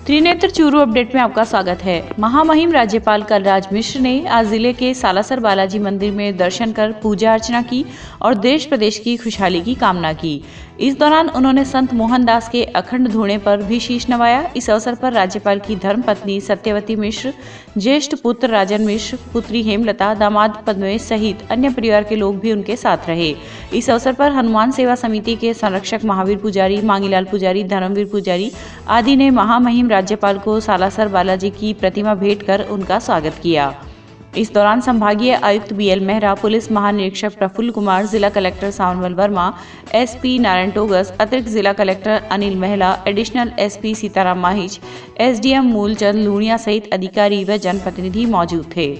Trinetra Churu update में आपका स्वागत है। महामहिम राज्यपाल कलराज मिश्र ने आज जिले के सालासर बालाजी मंदिर में दर्शन कर पूजा अर्चना की और देश प्रदेश की खुशहाली की कामना की। इस दौरान उन्होंने संत मोहनदास के अखंड धूणे पर भी शीश नवाया। इस अवसर पर राज्यपाल की धर्मपत्नी सत्यवती मिश्र, ज्येष्ठ पुत्र राजन मिश्र, पुत्री हेमलता, दामाद पद्मेश सहित अन्य परिवार के लोग भी उनके साथ रहे। इस अवसर पर हनुमान सेवा समिति के संरक्षक महावीर पुजारी, मांगीलाल पुजारी, धर्मवीर पुजारी आदि ने महामहिम राज्यपाल को सालासर बालाजी की प्रतिमा भेंट कर उनका स्वागत किया। इस दौरान संभागीय आयुक्त BL मेहरा, पुलिस महानिरीक्षक प्रफुल्ल कुमार, जिला कलेक्टर सावनवल वर्मा, SP नारायण टोगस, अतिरिक्त जिला कलेक्टर अनिल महिला, additional SP Sitaram Mahij, SDM Moolchand Luniya सहित अधिकारी व जनप्रतिनिधि मौजूद थे।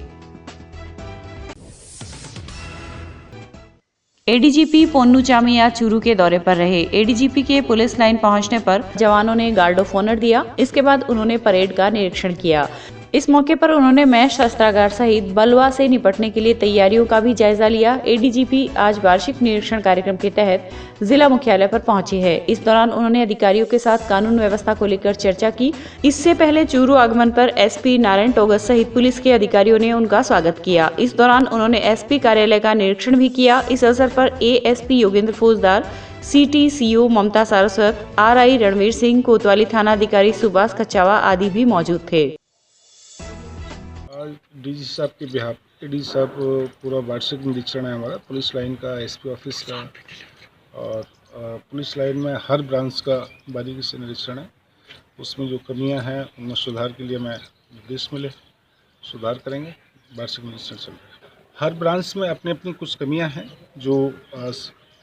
ADGP पोन्नुचामी आज चूरू के दौरे पर रहे। ADGP के पुलिस लाइन पहुंचने पर जवानों ने गार्ड ऑफ ऑनर दिया। इसके बाद उन्होंने परेड का निरीक्षण किया। इस मौके पर उन्होंने मैश शस्त्रागार सहित बलवा से निपटने के लिए तैयारियों का भी जायजा लिया। ADGP आज वार्षिक निरीक्षण कार्यक्रम के तहत जिला मुख्यालय पर पहुंचे हैं। इस दौरान उन्होंने अधिकारियों के साथ कानून व्यवस्था को लेकर चर्चा की। इससे पहले चूरू आगमन पर SP नारायण टोगस सहित पुलिस के अधिकारियों ने उनका स्वागत किया। इस दौरान उन्होंने SP कार्यालय का निरीक्षण भी किया। इस अवसर पर ASP योगेंद्र फौजदार, CT CO ममता सारस्वत, RI रणवीर सिंह, कोतवाली थाना अधिकारी सुभाष कच्चावा आदि भी मौजूद थे। DG साहब के बिहार ADG साहब पूरा वार्षिक निरीक्षण है हमारा पुलिस लाइन का, SP ऑफिस का और पुलिस लाइन में हर ब्रांच का बारीकी से निरीक्षण है। उसमें जो कमियां हैं उनमें सुधार के लिए मैं निर्देश मिले, सुधार करेंगे। वार्षिक निरीक्षण चल रहा है। हर ब्रांच में अपनी अपनी कुछ कमियां हैं जो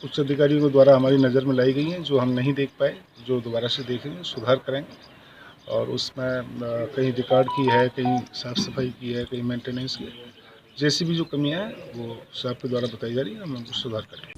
उच्च अधिकारियों के द्वारा हमारी नज़र में लाई गई हैं, जो हम नहीं देख पाए, जो दोबारा से देखेंगे, सुधार करेंगे। और उसमें कहीं रिकॉर्ड की है, कहीं साफ़ सफाई की है, कहीं मेंटेनेंस की है। जैसी भी जो कमियां हैं वो साहब के द्वारा बताई जा रही है, हम उनको सुधार करेंगे।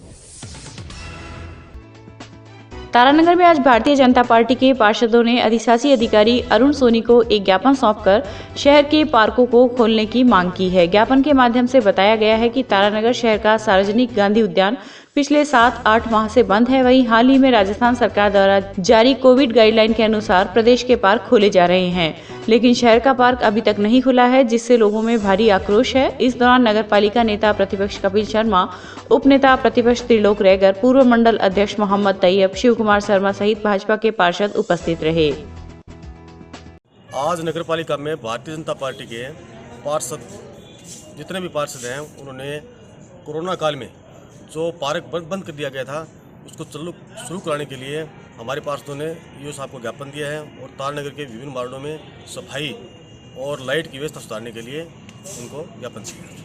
तारानगर में आज भारतीय जनता पार्टी के पार्षदों ने अधिशासी अधिकारी अरुण सोनी को एक ज्ञापन सौंपकर शहर के पार्कों को खोलने की मांग की है। ज्ञापन के माध्यम से बताया गया है कि तारानगर शहर का सार्वजनिक गांधी उद्यान पिछले 7-8 माह से बंद है। वहीं हाल ही में राजस्थान सरकार द्वारा जारी कोविड गाइडलाइन के अनुसार प्रदेश के पार्क खोले जा रहे हैं, लेकिन शहर का पार्क अभी तक नहीं खुला है, जिससे लोगों में भारी आक्रोश है। इस दौरान नगर पालिका नेता प्रतिपक्ष कपिल शर्मा, उप नेता प्रतिपक्ष त्रिलोक रैगर, पूर्व मंडल अध्यक्ष मोहम्मद तैयब, शिव कुमार शर्मा सहित भाजपा के पार्षद उपस्थित रहे। आज नगर पालिका में भारतीय जनता पार्टी के पार्षद, जितने भी पार्षद हैं, उन्होंने कोरोना काल में जो पार्क बंद कर दिया गया था उसको शुरू कराने के लिए हमारे पार्षदों ने ईओ साहब को ज्ञापन दिया है और तारानगर के विभिन्न वार्डों में सफाई और लाइट की व्यवस्था सुधारने के लिए उनको ज्ञापन दिया है।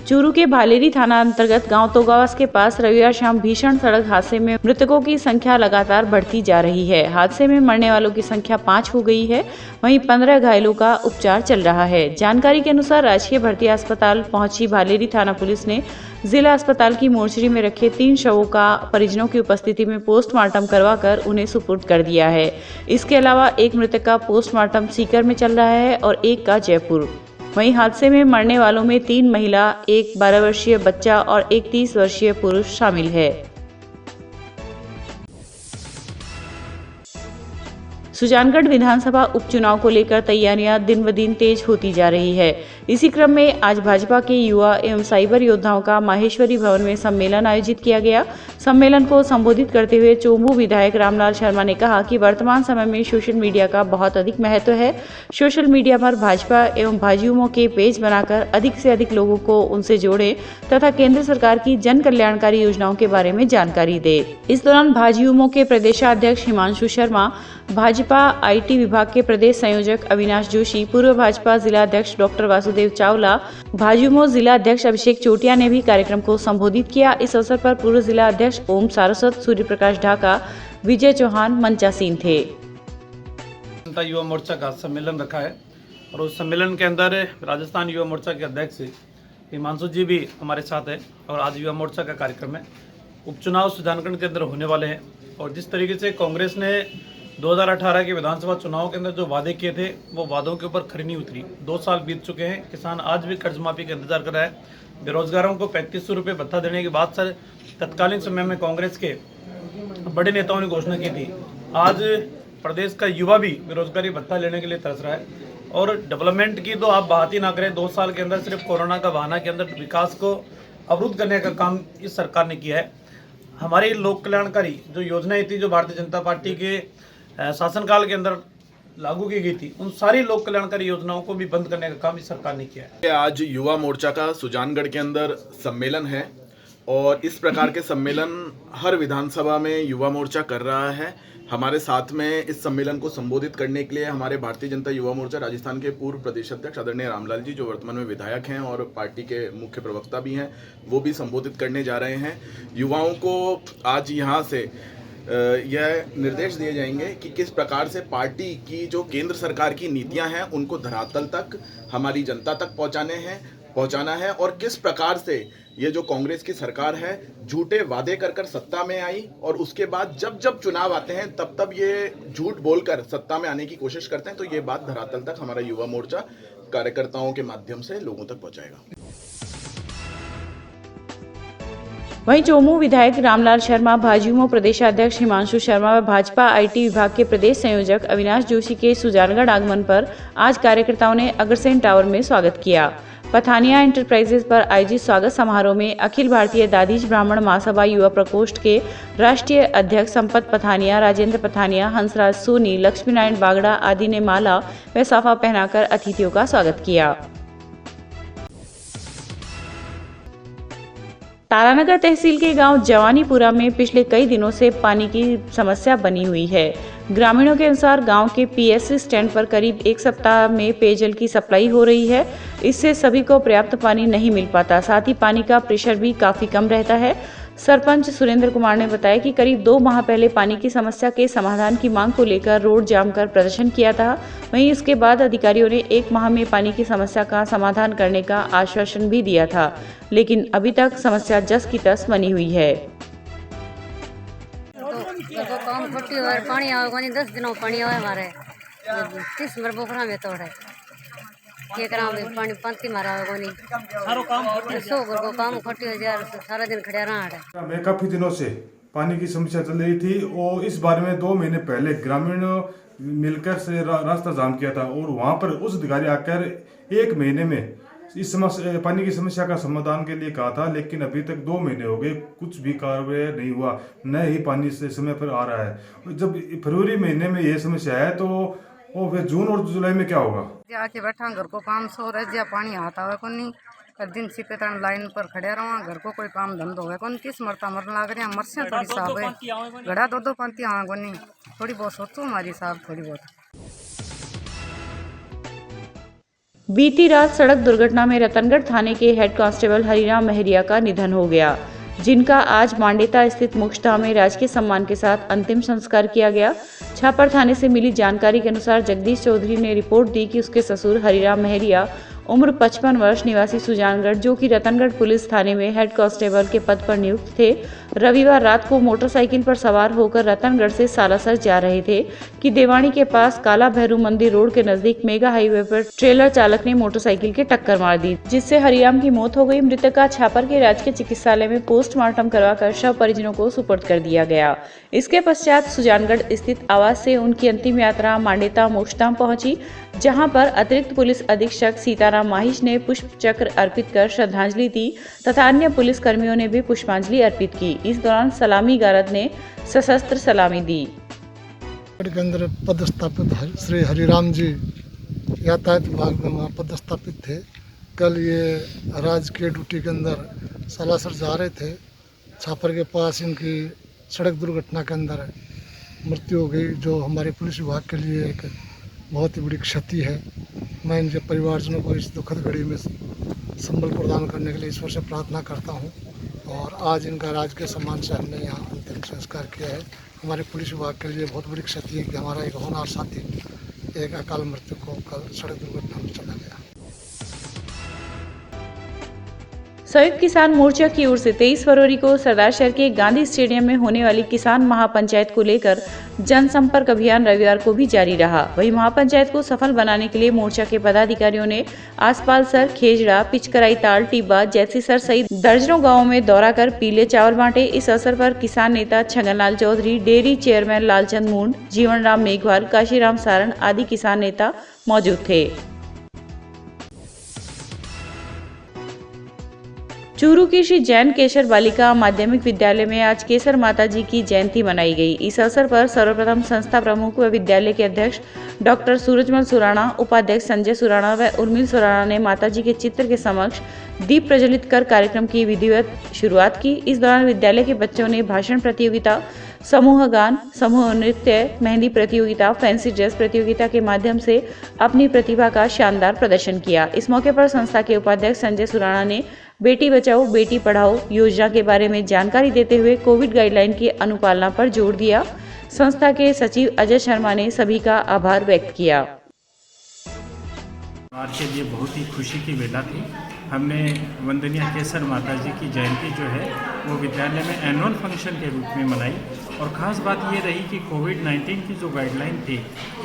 चूरू के भालेरी थाना अंतर्गत गांव तोगावास के पास रविवार शाम भीषण सड़क हादसे में मृतकों की संख्या लगातार बढ़ती जा रही है। हादसे में मरने वालों की संख्या 5 हो गई है, वहीं 15 घायलों का उपचार चल रहा है। जानकारी के अनुसार राजकीय भर्ती अस्पताल पहुंची भालेरी थाना पुलिस ने जिला अस्पताल की मोर्चरी में रखे 3 शवों का परिजनों की उपस्थिति में पोस्टमार्टम करवाकर उन्हें सुपुर्द कर दिया है। इसके अलावा एक मृतक का पोस्टमार्टम सीकर में चल रहा है और एक का जयपुर। वहीं हादसे में मरने वालों में 3 महिला, एक 12 वर्षीय बच्चा और एक 30 वर्षीय पुरुष शामिल है। सुजानगढ़ विधानसभा उपचुनाव को लेकर तैयारियां दिन ब दिन तेज होती जा रही है। इसी क्रम में आज भाजपा के युवा एवं साइबर योद्धाओं का माहेश्वरी भवन में सम्मेलन आयोजित किया गया। सम्मेलन को संबोधित करते हुए चोम्बू विधायक रामलाल शर्मा ने कहा कि वर्तमान समय में सोशल मीडिया का बहुत अधिक महत्व है। सोशल मीडिया पर भाजपा एवं भाजयुमों के पेज बनाकर अधिक से अधिक लोगों को उनसे जोड़े तथा केंद्र सरकार की जन कल्याणकारी योजनाओं के बारे में जानकारी दे। इस दौरान भाजयुमों के प्रदेशाध्यक्ष हिमांशु शर्मा, भाजपा IT विभाग के प्रदेश संयोजक अविनाश जोशी, पूर्व भाजपा जिला अध्यक्ष डॉक्टर वासुदेव चावला, भाजयुमो जिला अध्यक्ष अभिषेक चोटिया ने भी कार्यक्रम को संबोधित किया। इस अवसर पर पूर्व जिला अध्यक्ष ओम सारस्वत, सूर्य प्रकाश ढाका, विजय चौहान मंचासीन थे। जनता युवा मोर्चा का सम्मेलन रखा है और उस सम्मेलन के अंदर राजस्थान युवा मोर्चा के अध्यक्ष हिमांशु जी भी हमारे साथ है और आज युवा मोर्चा का कार्यक्रम है। उपचुनाव सुजानगढ़ के अंदर होने वाले हैं और जिस तरीके से कांग्रेस ने 2018 के विधानसभा चुनाव के अंदर जो वादे किए थे वो वादों के ऊपर खरी नहीं उतरी। 2 साल बीत चुके हैं, किसान आज भी कर्ज माफी का इंतजार कर रहा है। बेरोजगारों को 3500 रुपये भत्ता देने के बाद सर तत्कालीन समय में कांग्रेस के बड़े नेताओं ने घोषणा की थी, आज प्रदेश का युवा भी बेरोजगारी भत्ता लेने के लिए तरस रहा है। और डेवलपमेंट की तो आप बात ही ना करें, 2 साल के अंदर सिर्फ कोरोना का बहाना के अंदर विकास को अवरुद्ध करने का काम इस सरकार ने किया है। हमारी लोक कल्याणकारी जो योजनाएं थी, जो भारतीय जनता पार्टी के शासनकाल के अंदर लागू की गई थी, उन सारी लोक कल्याणकारी योजनाओं को भी बंद करने का काम इस सरकार ने किया है। आज युवा मोर्चा का सुजानगढ़ के अंदर सम्मेलन है और इस प्रकार के सम्मेलन हर विधानसभा में युवा मोर्चा कर रहा है। हमारे साथ में इस सम्मेलन को संबोधित करने के लिए हमारे भारतीय जनता युवा मोर्चा राजस्थान के पूर्व प्रदेश अध्यक्ष आदरणीय रामलाल जी, जो वर्तमान में विधायक हैं और पार्टी के मुख्य प्रवक्ता भी हैं, वो भी संबोधित करने जा रहे हैं। युवाओं को आज यहाँ से यह निर्देश दिए जाएंगे कि किस प्रकार से पार्टी की जो केंद्र सरकार की नीतियां हैं उनको धरातल तक हमारी जनता तक पहुंचाना है और किस प्रकार से ये जो कांग्रेस की सरकार है झूठे वादे कर सत्ता में आई और उसके बाद जब चुनाव आते हैं तब ये झूठ बोलकर सत्ता में आने की कोशिश करते हैं। तो ये बात धरातल तक हमारा युवा मोर्चा कार्यकर्ताओं के माध्यम से लोगों तक पहुंचाएगा। वहीं चोमू विधायक रामलाल शर्मा, भाजयुमो प्रदेशाध्यक्ष हिमांशु शर्मा व भाजपा आईटी विभाग के प्रदेश संयोजक अविनाश जोशी के सुजानगढ़ आगमन पर आज कार्यकर्ताओं ने अग्रसेन टावर में स्वागत किया। पथानिया एंटरप्राइजेज पर आयोजित स्वागत समारोह में अखिल भारतीय दादीज ब्राह्मण महासभा युवा प्रकोष्ठ के राष्ट्रीय अध्यक्ष संपत पथानिया, राजेंद्र पथानिया, हंसराज सोनी, लक्ष्मी नारायण बागड़ा आदि ने माला व साफा पहनाकर अतिथियों का स्वागत किया। तारानगर तहसील के गांव जवानीपुरा में पिछले कई दिनों से पानी की समस्या बनी हुई है। ग्रामीणों के अनुसार गांव के पीएससी स्टैंड पर करीब 1 सप्ताह में पेयजल की सप्लाई हो रही है। इससे सभी को पर्याप्त पानी नहीं मिल पाता, साथ ही पानी का प्रेशर भी काफी कम रहता है। सरपंच सुरेंद्र कुमार ने बताया कि करीब 2 माह पहले पानी की समस्या के समाधान की मांग को लेकर रोड जाम कर प्रदर्शन किया था। वहीं इसके बाद अधिकारियों ने 1 माह में पानी की समस्या का समाधान करने का आश्वासन भी दिया था, लेकिन अभी तक समस्या जस की तस बनी हुई है। तो काम फटी हुआ पानी आवेगा नहीं, 10 दिनों पानी आवे हमारे 30 नंबर बोखरा में तोड़ है के करा में पानी पंती मारा होगा नहीं सारो काम सो को काम फटी हो जा सारा दिन खड़ा रहा है। मैं काफी दिनों से पानी की समस्या चल रही थी और इस बारे में 2 महीने पहले ग्रामीण मिलकर से रास्ता जाम किया था और वहां पर उस अधिकारी आकर 1 महीने में इस समस्या पानी की समस्या का समाधान के लिए कहा था, लेकिन अभी तक 2 महीने हो गए, कुछ भी कार्य नहीं हुआ, न ही पानी से समय पर आ रहा है। जब फरवरी महीने में ये समस्या है तो वो फिर जून और जुलाई में क्या होगा? आके बैठा घर को काम सो रह जा पानी आता है को नहीं कर दिन सिपे तन लाइन पर खड़े रहा, घर को कोई काम धंधो है कौन 30 मरता मरने लाग रहे हैं, मरसे थोड़ी साहब है घड़ा 2 पंक्ति आवा को नहीं, थोड़ी बहुत सोचो हमारी साहब थोड़ी बहुत। बीती रात सड़क दुर्घटना में रतनगढ़ थाने के हेड कांस्टेबल हरिराम महरिया का निधन हो गया, जिनका आज मांडेता स्थित मुख्ताह में राजकीय सम्मान के साथ अंतिम संस्कार किया गया। छापर थाने से मिली जानकारी के अनुसार जगदीश चौधरी ने रिपोर्ट दी कि उसके ससुर हरिराम महरिया उम्र 55 वर्ष निवासी सुजानगढ़, जो कि रतनगढ़ पुलिस थाने में हेड कांस्टेबल के पद पर नियुक्त थे, रविवार रात को मोटरसाइकिल पर सवार होकर रतनगढ़ से सालासर जा रहे थे कि देवानी के पास काला भैरू मंदिर रोड के नजदीक मेगा हाईवे पर ट्रेलर चालक ने मोटरसाइकिल के टक्कर मार दी, जिससे हरिराम की मौत हो गई। मृतक का छापर के राजकीय चिकित्सालय में पोस्टमार्टम करवाकर शव परिजनों को सुपुर्द कर दिया गया। इसके पश्चात सुजानगढ़ स्थित आवास से उनकी अंतिम यात्रा मांडेता मोक्षधाम पहुंची, जहां पर अतिरिक्त पुलिस अधीक्षक सीताराम माहिश ने पुष्प चक्र अर्पित कर श्रद्धांजलि दी तथा अन्य पुलिस कर्मियों ने भी पुष्पांजलि अर्पित की। इस दौरान सलामी गारद ने सशस्त्र सलामी दी। के अंदर पदस्थापित श्री हरिराम जी यातायात विभाग में वहाँ पदस्थापित थे। कल ये राजकीय ड्यूटी के अंदर सालासर जा रहे थे, छापर के पास इनकी सड़क दुर्घटना के अंदर मृत्यु हो गई, जो हमारे पुलिस विभाग के लिए एक बहुत ही बड़ी क्षति है। मैं इनके परिवारजनों को इस दुखद घड़ी में संबल प्रदान करने के लिए ईश्वर से प्रार्थना करता हूं और आज इनका राजकीय सम्मान से हमने यहाँ अंतिम संस्कार किया है। हमारे पुलिस विभाग के लिए बहुत बड़ी क्षति है कि हमारा एक होनहार साथी एक अकाल मृत्यु को कल सड़क दुर्घटना में चला गया। संयुक्त किसान मोर्चा की ओर से 23 फरवरी को सरदार शहर के गांधी स्टेडियम में होने वाली किसान महापंचायत को लेकर जनसंपर्क अभियान रविवार को भी जारी रहा। वहीं महापंचायत को सफल बनाने के लिए मोर्चा के पदाधिकारियों ने आसपालसर, खेजड़ा, पिचकराई ताल, टिब्बा, जैसीसर सहित दर्जनों गांवों में दौरा कर पीले चावल बांटे। इस अवसर पर किसान नेता छगनलाल चौधरी, डेयरी चेयरमैन लालचंद मुंड, जीवनराम मेघवाल, काशीराम सारण आदि किसान नेता मौजूद थे। चूरू की श्री जैन केशर बालिका माध्यमिक विद्यालय में आज केसर माता जी की जयंती मनाई गई। इस अवसर पर सर्वप्रथम संस्था प्रमुख व विद्यालय के अध्यक्ष डॉक्टर सूरजमल सुराणा, उपाध्यक्ष संजय सुराणा व उर्मिल सुराणा ने माता जी के चित्र के समक्ष दीप प्रज्वलित कर कार्यक्रम की विधिवत शुरुआत की। इस दौरान विद्यालय के बच्चों ने भाषण प्रतियोगिता, समूह गान, समूह नृत्य, मेहंदी प्रतियोगिता, फैंसी ड्रेस प्रतियोगिता के माध्यम से अपनी प्रतिभा का शानदार प्रदर्शन किया। इस मौके पर संस्था के उपाध्यक्ष संजय सुराणा ने बेटी बचाओ बेटी पढ़ाओ योजना के बारे में जानकारी देते हुए कोविड गाइडलाइन की अनुपालना पर जोर दिया। संस्था के सचिव अजय शर्मा ने सभी का आभार व्यक्त किया। आज के लिए बहुत ही खुशी की बेला थी। हमने वंदनीय केसर माता जी की जयंती जो है वो विद्यालय में एनुअल फंक्शन के रूप में मनाई और ख़ास बात ये रही कि कोविड-19 की जो गाइडलाइन थी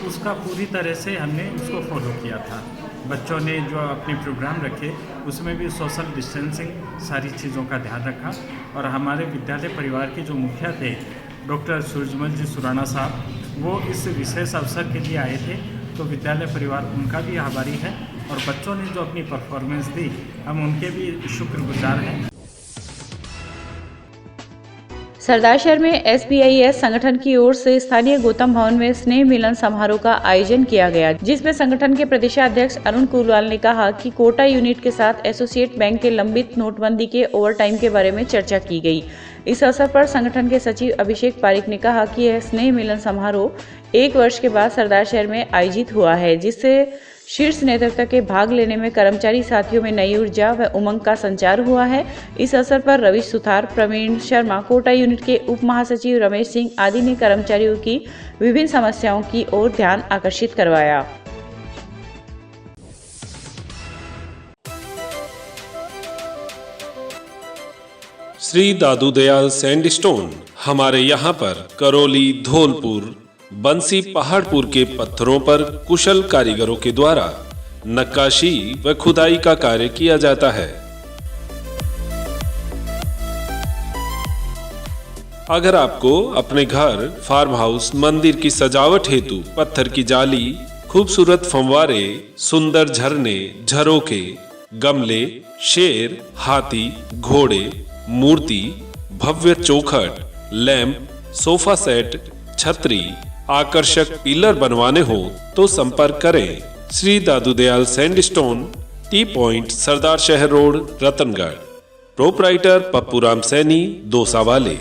उसका पूरी तरह से हमने उसको फॉलो किया था। बच्चों ने जो अपने प्रोग्राम रखे उसमें भी सोशल डिस्टेंसिंग सारी चीज़ों का ध्यान रखा और हमारे विद्यालय परिवार के जो मुखिया थे डॉक्टर सूरजमल जी सुराणा साहब, वो इस विशेष अवसर के लिए आए थे, तो विद्यालय परिवार उनका भी आभारी है और बच्चों ने जो अपनी परफॉर्मेंस दी हम उनके भी शुक्रगुजार हैं। सरदार शहर में SBIS संगठन की ओर से स्थानीय गौतम भवन में स्नेह मिलन समारोह का आयोजन किया गया, जिसमें संगठन के प्रदेशाध्यक्ष अरुण कुलवाल ने कहा कि कोटा यूनिट के साथ एसोसिएट बैंक के लंबित नोटबंदी के ओवरटाइम के बारे में चर्चा की गई। इस अवसर पर संगठन के सचिव अभिषेक पारिक ने कहा कि यह स्नेह मिलन समारोह 1 वर्ष के बाद सरदार शहर में आयोजित हुआ है, जिससे शीर्ष नेतृत्व के भाग लेने में कर्मचारी साथियों में नई ऊर्जा व उमंग का संचार हुआ है। इस अवसर पर रविश सुथार, प्रवीण शर्मा, कोटा यूनिट के उप महासचिव रमेश सिंह आदि ने कर्मचारियों की विभिन्न समस्याओं की ओर ध्यान आकर्षित करवाया। श्री दादू दयाल सैंडस्टोन हमारे यहाँ पर करौली, धौलपुर, बंसी, पहाड़पुर के पत्थरों पर कुशल कारीगरों के द्वारा नक्काशी व खुदाई का कार्य किया जाता है। अगर आपको अपने घर, फार्म हाउस, मंदिर की सजावट हेतु पत्थर की जाली, खूबसूरत फंवारे, सुंदर झरने, झरोके, गमले, शेर, हाथी, घोड़े, मूर्ति, भव्य चौखट, लैंप, सोफा सेट, छतरी, आकर्षक पिलर बनवाने हो तो संपर्क करें श्री दादू दयाल सैंडस्टोन, टी पॉइंट, सरदार शहर रोड, रतनगढ़। प्रोपराइटर पप्पू राम सैनी, दोसा वाले।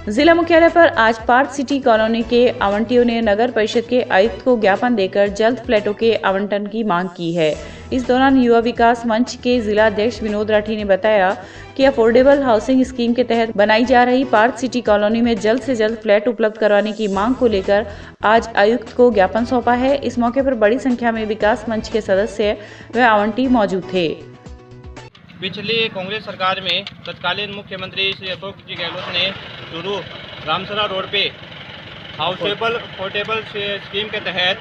जिला मुख्यालय पर आज पार्क सिटी कॉलोनी के आवंटियों ने नगर परिषद के आयुक्त को ज्ञापन देकर जल्द फ्लैटों के आवंटन की मांग की है। इस दौरान युवा विकास मंच के जिला अध्यक्ष विनोद राठी ने बताया कि अफोर्डेबल हाउसिंग स्कीम के तहत बनाई जा रही पार्क सिटी कॉलोनी में जल्द से जल्द फ्लैट उपलब्ध करवाने की मांग को लेकर आज आयुक्त को ज्ञापन सौंपा है। इस मौके पर बड़ी संख्या में विकास मंच के सदस्य व आवंटी मौजूद थे। पिछली कांग्रेस सरकार में तत्कालीन मुख्यमंत्री श्री अशोक जी गहलोत ने चूरू रामसरा रोड पे हाउसेबल अफोर्डेबल स्कीम के तहत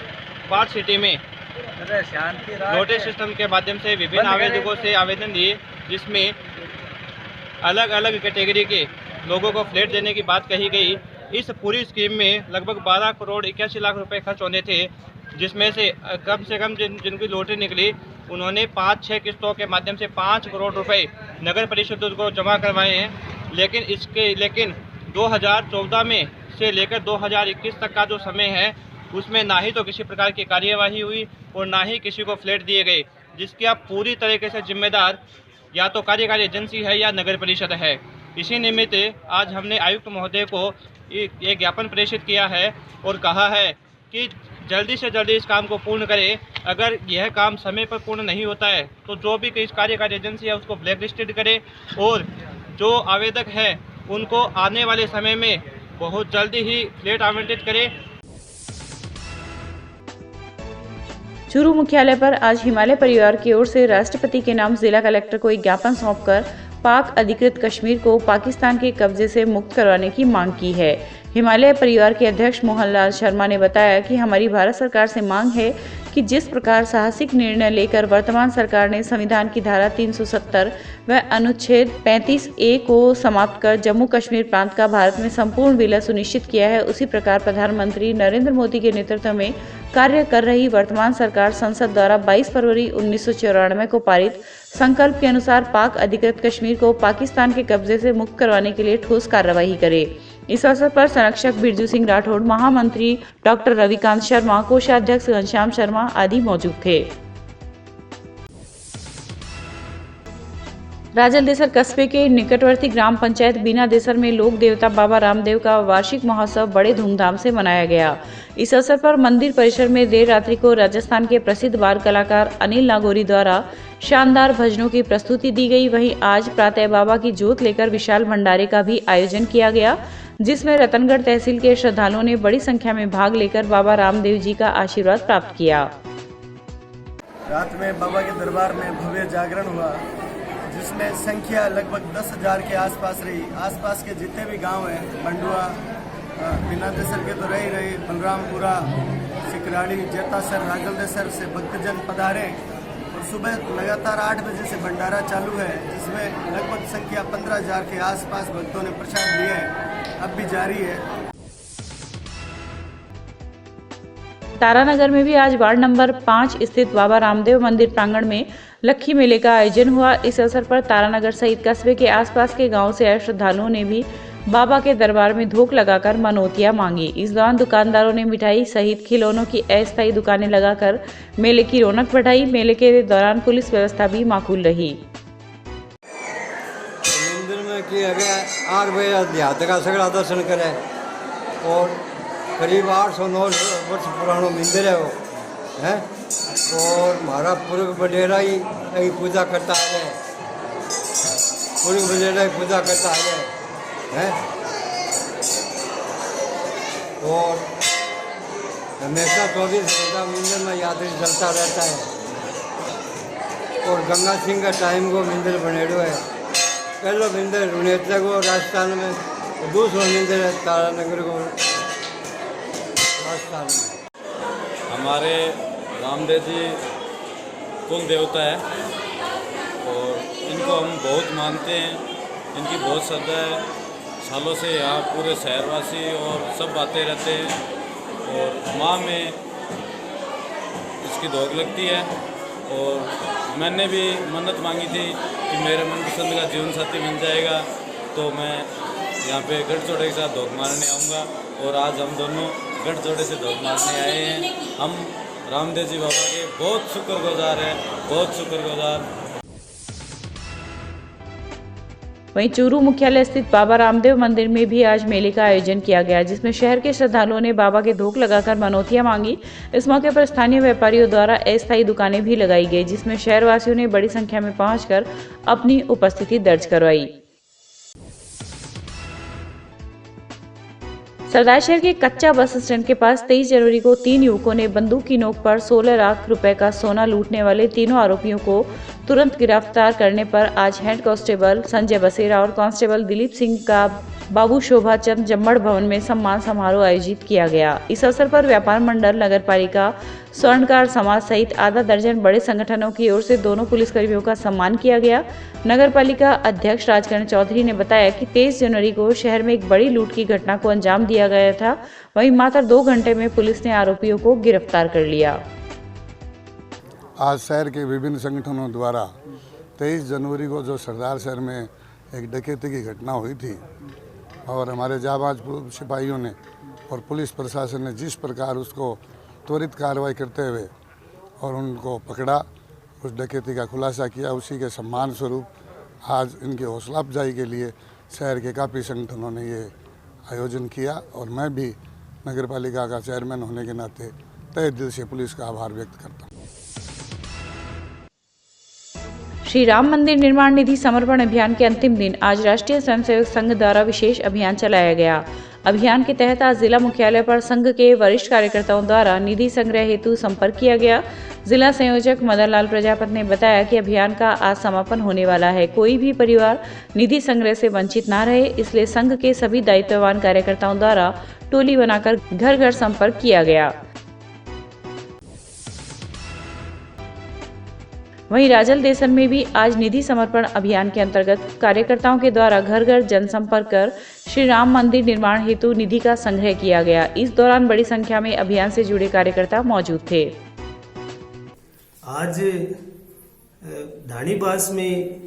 पार्क सिटी में नोटिस सिस्टम के माध्यम से विभिन्न आवेदकों से आवेदन दिए, जिसमें अलग अलग कैटेगरी के लोगों को फ्लैट देने की बात कही गई। इस पूरी स्कीम में लगभग 12 करोड़ 81 लाख रुपए खर्च होने थे, जिसमें से कम जिनकी लॉटरी निकली उन्होंने 5-6 किस्तों के माध्यम से 5 करोड़ रुपए नगर परिषद को जमा करवाए हैं। लेकिन 2014 में से लेकर 2021 तक का जो समय है उसमें ना ही तो किसी प्रकार की कार्यवाही हुई और ना ही किसी को फ्लैट दिए गए, जिसकी आप पूरी तरीके से जिम्मेदार या तो कार्यकारी एजेंसी है या नगर परिषद है। इसी निमित्त आज हमने आयुक्त महोदय को ये ज्ञापन प्रेषित किया है और कहा है कि जल्दी से जल्दी इस काम को पूर्ण करें। अगर यह काम समय पर पूर्ण नहीं होता है तो जो भी इस कार्यकारी एजेंसी है उसको ब्लैक लिस्टेड करे और जो आवेदक है उनको आने वाले समय में बहुत जल्दी ही फ्लैट आवंटित करें। चूरू मुख्यालय पर आज हिमालय परिवार की ओर से राष्ट्रपति के नाम जिला कलेक्टर को एक ज्ञापन सौंपकर पाक अधिकृत कश्मीर को पाकिस्तान के कब्जे से मुक्त करवाने की मांग की है। हिमालय परिवार के अध्यक्ष मोहनलाल शर्मा ने बताया कि हमारी भारत सरकार से मांग है कि जिस प्रकार साहसिक निर्णय लेकर वर्तमान सरकार ने संविधान की धारा 370 व अनुच्छेद 35A को समाप्त कर जम्मू कश्मीर प्रांत का भारत में संपूर्ण विलय सुनिश्चित किया है, उसी प्रकार प्रधानमंत्री नरेंद्र मोदी के नेतृत्व में कार्य कर रही वर्तमान सरकार संसद द्वारा 22 फरवरी 1994 को पारित संकल्प के अनुसार पाक अधिकृत कश्मीर को पाकिस्तान के कब्जे से मुक्त करवाने के लिए ठोस कार्यवाही करे। इस अवसर पर संरक्षक बिरजू सिंह राठौड़, महामंत्री डॉक्टर रविकांत शर्मा, कोषाध्यक्ष घनश्याम शर्मा आदि मौजूद थे। राजल देसर कस्बे के निकटवर्ती ग्राम पंचायत बीना देसर में लोक देवता बाबा रामदेव का वार्षिक महोत्सव बड़े धूमधाम से मनाया गया। इस अवसर पर मंदिर परिसर में देर रात्रि को राजस्थान के प्रसिद्ध बाल कलाकार अनिल नागौरी द्वारा शानदार भजनों की प्रस्तुति दी गई। वहीं आज प्रातः बाबा की जोत लेकर विशाल भंडारे का भी आयोजन किया गया, जिसमें रतनगढ़ तहसील के श्रद्धालुओं ने बड़ी संख्या में भाग लेकर बाबा रामदेव जी का आशीर्वाद प्राप्त किया। रात में बाबा के दरबार में भव्य जागरण हुआ, जिसमें संख्या लगभग 10,000 के आसपास रही। आसपास के जितने भी गांव हैं, मंडुआ, बिना देसर के तो रही बलरामपुरा, सिकराड़ी, जेतासर, राजल देसर से भक्तजन पधारे और सुबह लगातार 8 बजे से भंडारा चालू है, जिसमें लगभग संख्या 15,000 के आसपास भक्तों ने प्रसाद लिया है, अब भी जारी है। तारानगर में भी आज वार्ड नंबर 5 स्थित बाबा रामदेव मंदिर प्रांगण में लक्खी मेले का आयोजन हुआ। इस अवसर पर तारानगर सहित कस्बे के आसपास के गांव से आए श्रद्धालुओं ने भी बाबा के दरबार में धूप लगाकर मनौतियां मांगी। इस दौरान दुकानदारों ने मिठाई सहित खिलौनों की अस्थायी दुकानें लगाकर मेले की रौनक बढ़ाई। मेले के दौरान पुलिस व्यवस्था भी माकूल रही। मंदिर में कि 8 बजे देहात का सगड़ा दर्शन करे और करीब 809 वर्ष पुराना मंदिर है वो है, और हमारा पूर्व बडेरा ही पूजा करता है, पूर्व बडेरा ही पूजा करता है, और हमेशा 24 घंटा मंदिर में यात्री चलता रहता है। और गंगा सिंह का टाइम को मंदिर बनेड़ो है, पहलो मंदिर रुनेत्रा को राजस्थान में, दूसरा मंदिर है तारानगर को राजस्थान में। हमारे रामदेव जी कुल देवता है और इनको हम बहुत मानते हैं, इनकी बहुत श्रद्धा है। सालों से यहाँ पूरे शहरवासी और सब आते रहते हैं और माँ में इसकी धोख लगती है। और मैंने भी मन्नत मांगी थी कि मेरे मनपसंद का जीवन साथी बन जाएगा तो मैं यहाँ पे गठजोड़े के साथ धोख मारने आऊँगा, और आज हम दोनों गठजोड़े से धोख मारने आए हैं। हम रामदेव जी बाबा के बहुत शुक्रगुजार हैं, बहुत शुक्रगुजार। वहीं चूरू मुख्यालय स्थित बाबा रामदेव मंदिर में भी आज मेले का आयोजन किया गया, जिसमें शहर के श्रद्धालुओं ने बाबा के धोख लगाकर मनौतियां मांगी। इस मौके पर स्थानीय व्यापारियों द्वारा अस्थायी दुकानें भी लगाई गई, जिसमें शहरवासियों ने बड़ी संख्या में पहुंचकर अपनी उपस्थिति दर्ज करवाई। सरदार शहर के कच्चा बस स्टैंड के पास 23 जनवरी को 3 युवकों ने बंदूक की नोक पर 16 लाख रुपए का सोना लूटने वाले तीनों आरोपियों को तुरंत गिरफ्तार करने पर आज हेड कांस्टेबल संजय बसेरा और कांस्टेबल दिलीप सिंह का बाबू शोभा चंद जम्मड़ भवन में सम्मान समारोह आयोजित किया गया। इस अवसर पर व्यापार मंडल, नगरपालिका, स्वर्णकार समाज सहित आधा दर्जन बड़े संगठनों की ओर से दोनों पुलिसकर्मियों का सम्मान किया गया। नगरपालिका अध्यक्ष राजकरण चौधरी ने बताया कि 23 जनवरी को शहर में एक बड़ी लूट की घटना को अंजाम दिया गया था, वहीं मात्र 2 घंटे में पुलिस ने आरोपियों को गिरफ्तार कर लिया। आज शहर के विभिन्न संगठनों द्वारा 23 जनवरी को जो सरदार शहर में एक डकैती की घटना हुई थी और हमारे जाबाज सिपाहियों ने और पुलिस प्रशासन ने जिस प्रकार उसको त्वरित कार्रवाई करते हुए और उनको पकड़ा, उस डकैती का खुलासा किया, उसी के सम्मान स्वरूप आज इनकी हौसला अफजाई के लिए शहर के काफ़ी संगठनों ने ये आयोजन किया। और मैं भी नगरपालिका का चेयरमैन होने के नाते तहे दिल से पुलिस का आभार व्यक्त करता हूँ। श्री राम मंदिर निर्माण निधि समर्पण अभियान के अंतिम दिन आज राष्ट्रीय स्वयंसेवक संघ द्वारा विशेष अभियान चलाया गया। अभियान के तहत आज जिला मुख्यालय पर संघ के वरिष्ठ कार्यकर्ताओं द्वारा निधि संग्रह हेतु संपर्क किया गया। जिला संयोजक मदन लाल प्रजापति ने बताया कि अभियान का आज समापन होने वाला है। कोई भी परिवार निधि संग्रह से वंचित न रहे, इसलिए संघ के सभी दायित्ववान कार्यकर्ताओं द्वारा टोली बनाकर घर घर संपर्क किया गया। वहीं राजलदेसन में भी आज निधि समर्पण अभियान के अंतर्गत कार्यकर्ताओं के द्वारा घर घर जनसंपर्क कर श्री राम मंदिर निर्माण हेतु निधि का संग्रह किया गया। इस दौरान बड़ी संख्या में अभियान से जुड़े कार्यकर्ता मौजूद थे। आज ढाणीबास में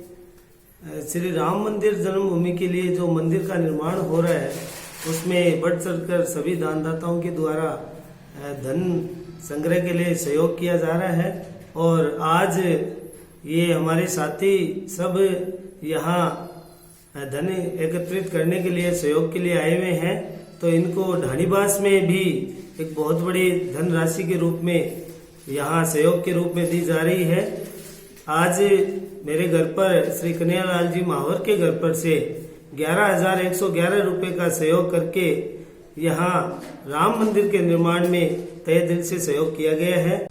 श्री राम मंदिर जन्मभूमि के लिए जो मंदिर का निर्माण हो रहा है, उसमें बढ़ चढ़कर सभी दानदाताओं के द्वारा धन संग्रह के लिए सहयोग किया जा रहा है। और आज ये हमारे साथी सब यहाँ धन एकत्रित करने के लिए, सहयोग के लिए आए हुए हैं, तो इनको ढाणीबास में भी एक बहुत बड़ी धनराशि के रूप में यहाँ सहयोग के रूप में दी जा रही है। आज मेरे घर पर श्री कन्हैयालाल जी माहौर के घर पर से 11,111 रुपये का सहयोग करके यहाँ राम मंदिर के निर्माण में तहे दिल से सहयोग किया गया है।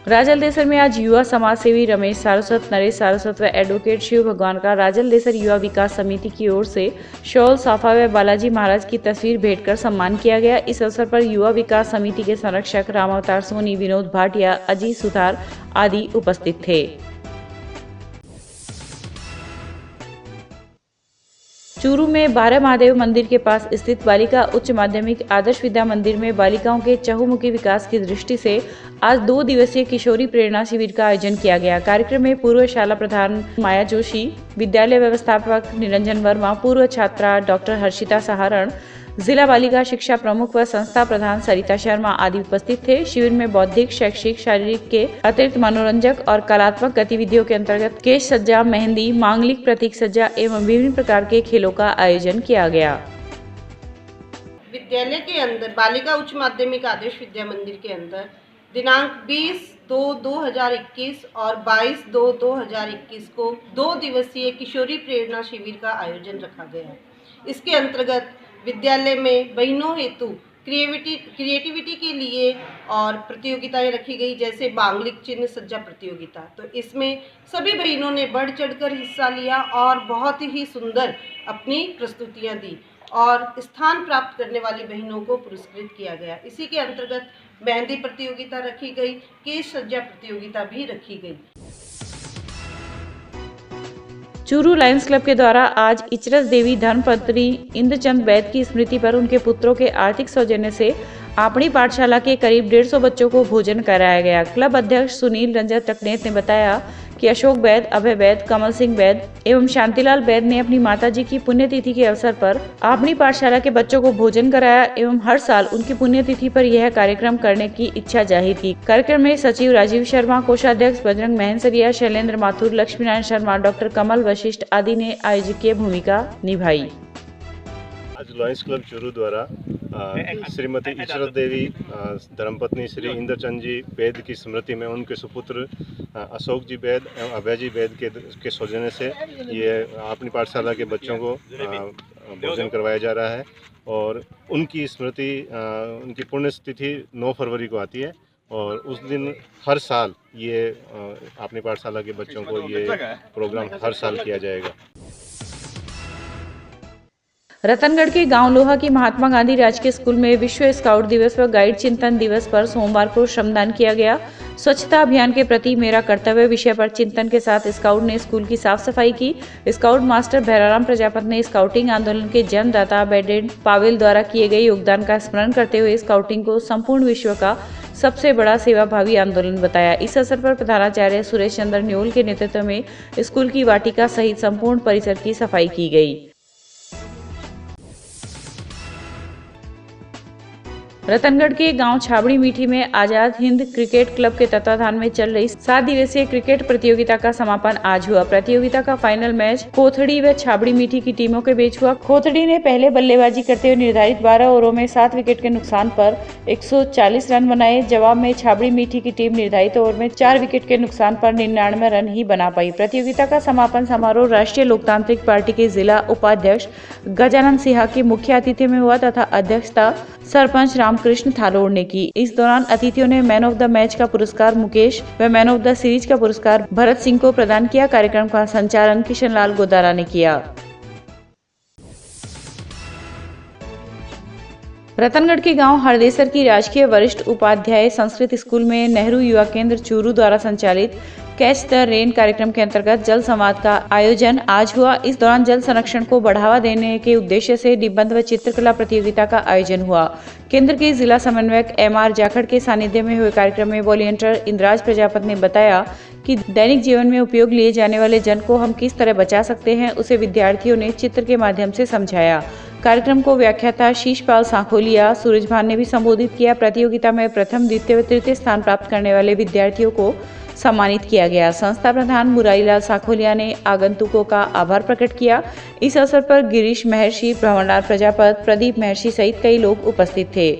राजलदेसर में आज युवा समाज सेवी रमेश सारस्वत, नरेश सारस्वत व एडवोकेट शिव भगवान का राजलदेसर युवा विकास समिति की ओर से शॉल, साफा व बालाजी महाराज की तस्वीर भेंट कर सम्मान किया गया। इस अवसर पर युवा विकास समिति के संरक्षक राम अवतार सोनी, विनोद भाटिया, अजीत सुथार आदि उपस्थित थे। चूरू में 12 महादेव मंदिर के पास स्थित बालिका उच्च माध्यमिक आदर्श विद्या मंदिर में बालिकाओं के चहुमुखी विकास की दृष्टि से आज 2 दिवसीय किशोरी प्रेरणा शिविर का आयोजन किया गया। कार्यक्रम में पूर्व शाला प्रधान माया जोशी, विद्यालय व्यवस्थापक निरंजन वर्मा, पूर्व छात्रा डॉक्टर हर्षिता सहारण, जिला बालिका शिक्षा प्रमुख व संस्था प्रधान सरिता शर्मा आदि उपस्थित थे। शिविर में बौद्धिक, शैक्षिक, शारीरिक के अतिरिक्त मनोरंजक और कलात्मक गतिविधियों के अंतर्गत केश सज्जा, मेहंदी, मांगलिक प्रतीक सज्जा एवं विभिन्न प्रकार के खेलों का आयोजन किया गया। विद्यालय के अंदर बालिका उच्च माध्यमिक आदर्श विद्या मंदिर के अंदर दिनांक 20/2/2021 और 22/2/2021 को 2 दिवसीय किशोरी प्रेरणा शिविर का आयोजन रखा गया। इसके अंतर्गत विद्यालय में बहनों हेतु क्रिएटिविटी के लिए और प्रतियोगिताएं रखी गई, जैसे बांग्लिक चिन्ह सज्जा प्रतियोगिता। तो इसमें सभी बहनों ने बढ़ चढ़कर हिस्सा लिया और बहुत ही सुंदर अपनी प्रस्तुतियां दी और स्थान प्राप्त करने वाली बहनों को पुरस्कृत किया गया। इसी के अंतर्गत मेहंदी प्रतियोगिता रखी गई, केश सज्जा प्रतियोगिता भी रखी गई। चूरू लायंस क्लब के द्वारा आज इचरस देवी धर्मपत्री इंद्रचंद वैद की स्मृति पर उनके पुत्रों के आर्थिक सौजन्य से आपणी पाठशाला के करीब 150 बच्चों को भोजन कराया गया। क्लब अध्यक्ष सुनील रंजन टकनेत ने बताया कि अशोक वैद, अभय वैद, कमल सिंह वैद एवं शांतिलाल वैद ने अपनी माताजी की पुण्यतिथि के अवसर पर आपणी पाठशाला के बच्चों को भोजन कराया एवं हर साल उनकी पुण्यतिथि पर यह कार्यक्रम करने की इच्छा जाहिर की। कार्यक्रम में सचिव राजीव शर्मा, कोषाध्यक्ष बजरंग महनसरिया, शैलेंद्र माथुर, लक्ष्मीनारायण शर्मा, डॉक्टर कमल वशिष्ठ आदि ने आयोजकीय भूमिका निभाई। आज लायंस क्लब चूरू द्वारा श्रीमती इचरत देवी धर्मपत्नी श्री इंद्रचंद जी वैद की स्मृति में उनके सुपुत्र अशोक जी वैद एवं अभय जी वैद के सौजन्य से ये अपनी पाठशाला के बच्चों को भोजन करवाया जा रहा है और उनकी स्मृति, उनकी पुण्यतिथि 9 फरवरी को आती है और उस दिन हर साल ये अपनी पाठशाला के बच्चों को ये प्रोग्राम हर साल किया जाएगा। रतनगढ़ के गांव लोहा की महात्मा गांधी राजकीय स्कूल में विश्व स्काउट दिवस व गाइड चिंतन दिवस पर सोमवार को श्रमदान किया गया। स्वच्छता अभियान के प्रति मेरा कर्तव्य विषय पर चिंतन के साथ स्काउट ने स्कूल की साफ सफाई की। स्काउट मास्टर भैराराम प्रजापति ने स्काउटिंग आंदोलन के जन्मदाता बेडेड पावेल द्वारा किए गए योगदान का स्मरण करते हुए स्काउटिंग को संपूर्ण विश्व का सबसे बड़ा सेवाभावी आंदोलन बताया। इस अवसर पर प्रधानाचार्य सुरेश चंद्र न्योल के नेतृत्व में स्कूल की वाटिका सहित संपूर्ण परिसर की सफाई की गई। रतनगढ़ के गांव छाबड़ी मीठी में आजाद हिंद क्रिकेट क्लब के तत्वाधान में चल रही 7 दिवसीय क्रिकेट प्रतियोगिता का समापन आज हुआ। प्रतियोगिता का फाइनल मैच खोथड़ी व छाबड़ी मीठी की टीमों के बीच हुआ। खोथड़ी ने पहले बल्लेबाजी करते हुए निर्धारित 12 ओवरों में 7 विकेट के नुकसान पर 140 रन बनाए। जवाब में छाबड़ी मीठी की टीम निर्धारित ओवर में 4 विकेट के नुकसान पर 99 रन ही बना पाई। प्रतियोगिता का समापन समारोह राष्ट्रीय लोकतांत्रिक पार्टी के जिला उपाध्यक्ष गजानन सिन्हा की मुख्य अतिथि में हुआ तथा अध्यक्षता सरपंच रामकृष्ण थालोड़ ने की। इस दौरान अतिथियों ने मैन ऑफ द मैच का पुरस्कार मुकेश व मैन ऑफ द सीरीज का पुरस्कार भरत सिंह को प्रदान किया। कार्यक्रम का संचालन किशन लाल गोदारा ने किया। रतनगढ़ के गांव हरदेसर की राजकीय वरिष्ठ उपाध्याय संस्कृत स्कूल में नेहरू युवा केंद्र चूरू द्वारा संचालित कैच द रेन कार्यक्रम के अंतर्गत जल संवाद का आयोजन आज हुआ। इस दौरान जल संरक्षण को बढ़ावा देने के उद्देश्य से निबंध व चित्रकला प्रतियोगिता का आयोजन हुआ। केंद्र के जिला समन्वयक MR जाखड़ के सानिध्य में हुए कार्यक्रम में वॉलंटियर इंद्राज प्रजापति ने बताया कि दैनिक जीवन में उपयोग लिए जाने वाले जल को हम किस तरह बचा सकते हैं, उसे विद्यार्थियों ने चित्र के माध्यम से समझाया। कार्यक्रम को व्याख्याता शीशपाल सांखोलिया सूरजभान ने भी संबोधित किया। प्रतियोगिता में प्रथम, द्वितीय व तृतीय स्थान प्राप्त करने वाले विद्यार्थियों को सम्मानित किया गया। संस्था प्रधान मुरारीलाल सांखोलिया ने आगंतुकों का आभार प्रकट किया। इस अवसर पर गिरीश महर्षि, भ्रमरलाल प्रजापति, प्रदीप महर्षि सहित कई लोग उपस्थित थे।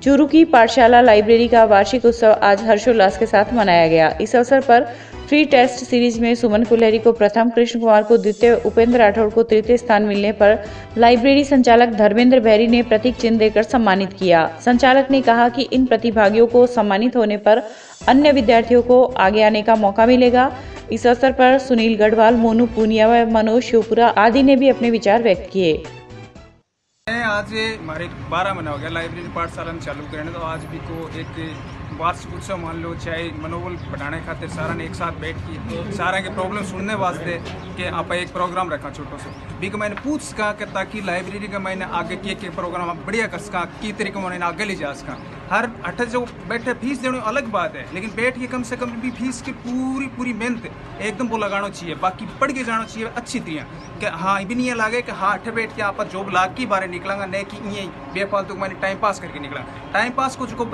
चूरू की पाठशाला लाइब्रेरी का वार्षिक उत्सव आज हर्षोल्लास के साथ मनाया गया। इस अवसर पर फ्री टेस्ट सीरीज में सुमन कुलहरी को प्रथम, कृष्ण कुमार को द्वितीय, उपेंद्र राठौड़ को तृतीय स्थान मिलने पर लाइब्रेरी संचालक धर्मेंद्र बैरी ने प्रतीक चिन्ह देकर सम्मानित किया। संचालक ने कहा कि इन प्रतिभागियों को सम्मानित होने पर अन्य विद्यार्थियों को आगे आने का मौका मिलेगा। इस अवसर पर सुनील गढ़वाल, मोनू पूनिया व मनोज शिवपुरा आदि ने भी अपने विचार व्यक्त किए। आज हमारे 12 महीना हो गया लाइब्रेरी पाठशाला में चालू करने, तो आज भी को एक वार्षिक उत्सव मान लो, चाहे मनोबल बढ़ाने खातिर सारा ने एक साथ बैठ के सारा के प्रॉब्लम सुनने वास्ते कि आप एक प्रोग्राम रखा छोटो से भी मैंने पूछ सका कि ताकि लाइब्रेरी का मैंने आगे के प्रोग्राम बढ़िया कर सका, की तरीके मैंने आगे ले जा सका। हर अठ जो बैठे फीस देने अलग बात है, लेकिन बैठ के कम से कम भी फीस की पूरी मेहनत एकदम वो लगाना चाहिए, बाकी पढ़ के जाना चाहिए अच्छी तरह कि हाँ भी नहीं लागे कि हाँ अठ बैठ के आप जॉब लाग की बारे निकलांगा, नहीं कि ये बेफालतू मैंने टाइम पास करके निकला। टाइम पास को जो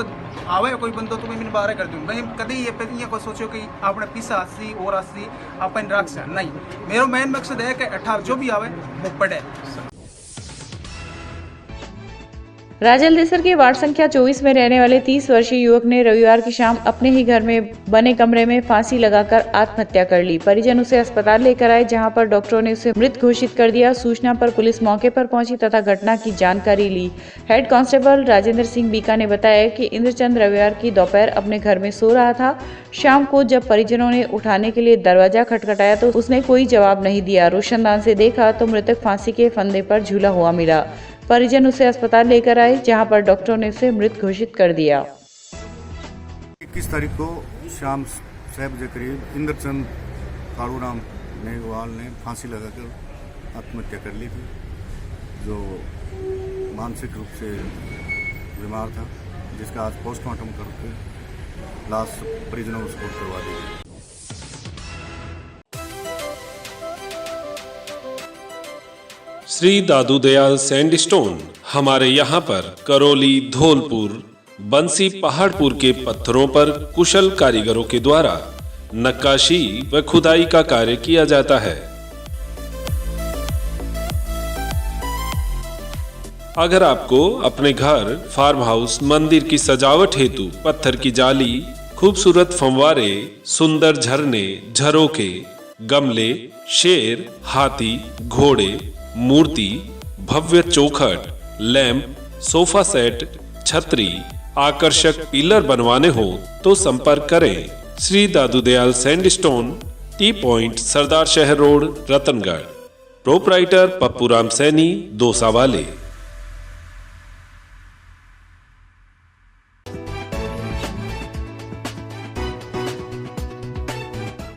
आवे कोई बंदो तो मैं बारह कर दूँ, मैं कभी ये को सोचो कि आपने पीसा अस्सी और अस्सी अपन रख से नहीं। मेरा मेन मकसद है कि 18 जो भी आवे वो पढ़े। राजलदेसर के वार्ड संख्या 24 में रहने वाले 30 वर्षीय युवक ने रविवार की शाम अपने ही घर में बने कमरे में फांसी लगाकर आत्महत्या कर ली। परिजन उसे अस्पताल लेकर आए, जहां पर डॉक्टरों ने उसे मृत घोषित कर दिया। सूचना पर पुलिस मौके पर पहुंची तथा घटना की जानकारी ली। हेड कांस्टेबल राजेंद्र सिंह बीका ने बताया कि इंद्रचंद रविवार की दोपहर अपने घर में सो रहा था। शाम को जब परिजनों ने उठाने के लिए दरवाजा खटखटाया तो उसने कोई जवाब नहीं दिया। रोशनदान से देखा तो मृतक फांसी के फंदे पर झूला हुआ मिला। परिजन उसे अस्पताल लेकर आए, जहां पर डॉक्टरों ने उसे मृत घोषित कर दिया। 21 तारीख को शाम 6 बजे करीब इंद्रचंद कालूराम मेघवाल ने फांसी लगाकर आत्महत्या कर ली थी, जो मानसिक रूप से बीमार था, जिसका आज पोस्टमार्टम करके लाश परिजनों को सपोर्ट करवा दी गई। श्री दादू दयाल सैंडस्टोन हमारे यहाँ पर करौली, धौलपुर, बंसी, पहाड़पुर के पत्थरों पर कुशल कारीगरों के द्वारा नक्काशी व खुदाई का कार्य किया जाता है। अगर आपको अपने घर, फार्म हाउस, मंदिर की सजावट हेतु पत्थर की जाली, खूबसूरत फंवारे, सुंदर झरने, झरोखे, गमले, शेर, हाथी, घोड़े, मूर्ति, भव्य चौखट, लैंप, सोफा सेट, छतरी, आकर्षक पिलर बनवाने हो तो संपर्क करें श्री दादू दयाल सैंडस्टोन, टी पॉइंट, सरदार शहर रोड, रतनगढ़। प्रोपराइटर पप्पूराम सैनी, दोसा वाले।